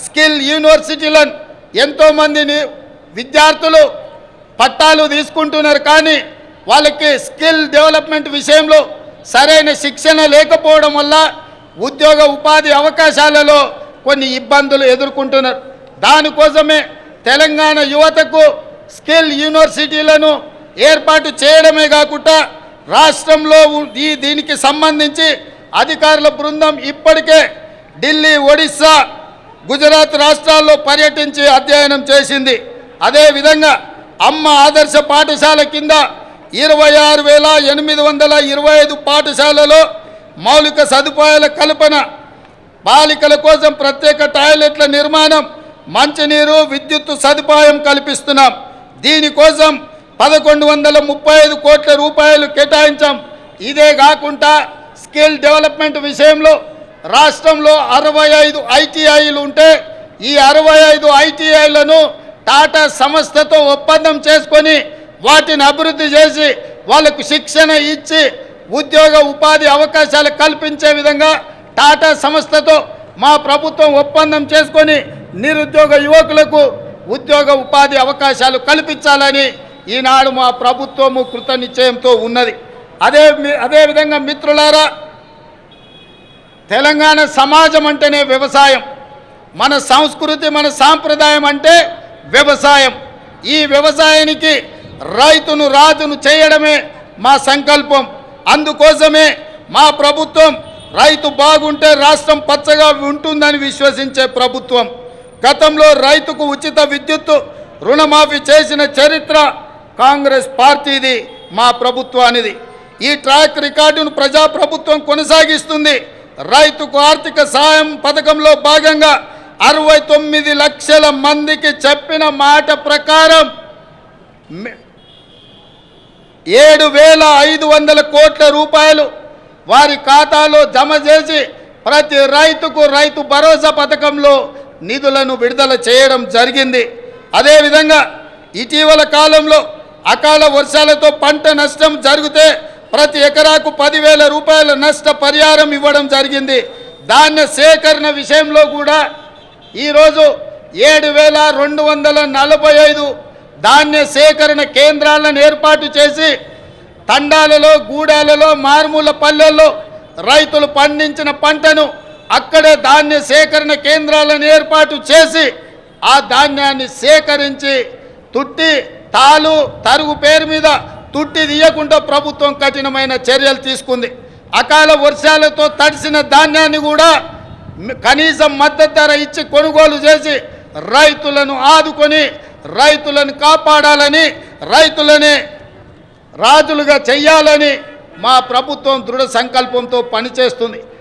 Skill యూనివర్సిటీలను ఎంతోమందిని విద్యార్థులు పట్టాలు తీసుకుంటున్నారు, కానీ వాళ్ళకి స్కిల్ డెవలప్మెంట్ విషయంలో సరైన శిక్షణ లేకపోవడం వల్ల ఉద్యోగ ఉపాధి అవకాశాలలో కొన్ని ఇబ్బందులు ఎదుర్కొంటున్నారు. దానికోసమే తెలంగాణ యువతకు స్కిల్ యూనివర్సిటీలను ఏర్పాటు చేయడమే కాకుండా రాష్ట్రంలో దీనికి సంబంధించి అధికారుల బృందం ఇప్పటికే ఢిల్లీ, ఒడిశా, గుజరాత్ రాష్ట్రాల్లో పర్యటించి అధ్యయనం చేసింది. అదేవిధంగా అమ్మ ఆదర్శ పాఠశాల కింద 26,825 పాఠశాలలో మౌలిక సదుపాయాల కల్పన, బాలికల కోసం ప్రత్యేక టాయిలెట్ల నిర్మాణం, మంచినీరు, విద్యుత్ సదుపాయం కల్పిస్తున్నాం. దీనికోసం 1,135 కోట్ల రూపాయలు కేటాయించాం. ఇదే కాకుండా స్కిల్ డెవలప్మెంట్ విషయంలో రాష్ట్రంలో 65 ఐటీఐలు ఉంటే ఈ 65 ఐటీఐలను టాటా సంస్థతో ఒప్పందం చేసుకొని వాటిని అభివృద్ధి చేసి వాళ్ళకు శిక్షణ ఇచ్చి ఉద్యోగ ఉపాధి అవకాశాలు కల్పించే విధంగా టాటా సంస్థతో మా ప్రభుత్వం ఒప్పందం చేసుకొని నిరుద్యోగ యువకులకు ఉద్యోగ ఉపాధి అవకాశాలు కల్పించాలని ఈనాడు మా ప్రభుత్వము కృతనిశ్చయంతో ఉన్నది. అదేవిధంగా మిత్రులారా, తెలంగాణ సమాజం అంటేనే వ్యవసాయం. మన సంస్కృతి, మన సాంప్రదాయం అంటే వ్యవసాయం. ఈ వ్యవసాయానికి రైతును రాజును చేయడమే మా సంకల్పం. అందుకోసమే మా ప్రభుత్వం రైతు బాగుంటే రాష్ట్రం పచ్చగా ఉంటుందని విశ్వసించే ప్రభుత్వం. గతంలో రైతుకు ఉచిత విద్యుత్తు రుణమాఫీ చేసిన చరిత్ర కాంగ్రెస్ పార్టీది, మా ప్రభుత్వానిది. ఈ ట్రాక్ రికార్డును ప్రజాప్రభుత్వం కొనసాగిస్తుంది. రైతుకు ఆర్థిక సాయం పథకంలో భాగంగా 69 లక్షల మందికి చెప్పిన మాట ప్రకారం 7,500 కోట్ల రూపాయలు వారి ఖాతాలో జమ చేసి ప్రతి రైతుకు రైతు భరోసా పథకంలో నిధులను విడుదల చేయడం జరిగింది. అదేవిధంగా ఇటీవల కాలంలో అకాల వర్షాలతో పంట నష్టం జరిగితే ప్రతి ఎకరాకు 10,000 రూపాయల నష్ట పరిహారం ఇవ్వడం జరిగింది. ధాన్య సేకరణ విషయంలో కూడా ఈరోజు 7,245 ధాన్య సేకరణ కేంద్రాలను ఏర్పాటు చేసి తండాలలో, గూడాలలో, మారుమూల పల్లెల్లో రైతులు పండించిన పంటను అక్కడే ధాన్య సేకరణ కేంద్రాలను ఏర్పాటు చేసి ఆ ధాన్యాన్ని సేకరించి తుట్టి, తాలు, తరుగు పేరు మీద తుట్టి తీయకుండా ప్రభుత్వం కఠినమైన చర్యలు తీసుకుంది. అకాల వర్షాలతో తడిసిన ధాన్యాన్ని కూడా కనీస మద్దతు ధర ఇచ్చి కొనుగోలు చేసి రైతులను ఆదుకొని రైతులను కాపాడాలని, రైతులని రాజులుగా చెయ్యాలని మా ప్రభుత్వం దృఢ సంకల్పంతో పనిచేస్తుంది.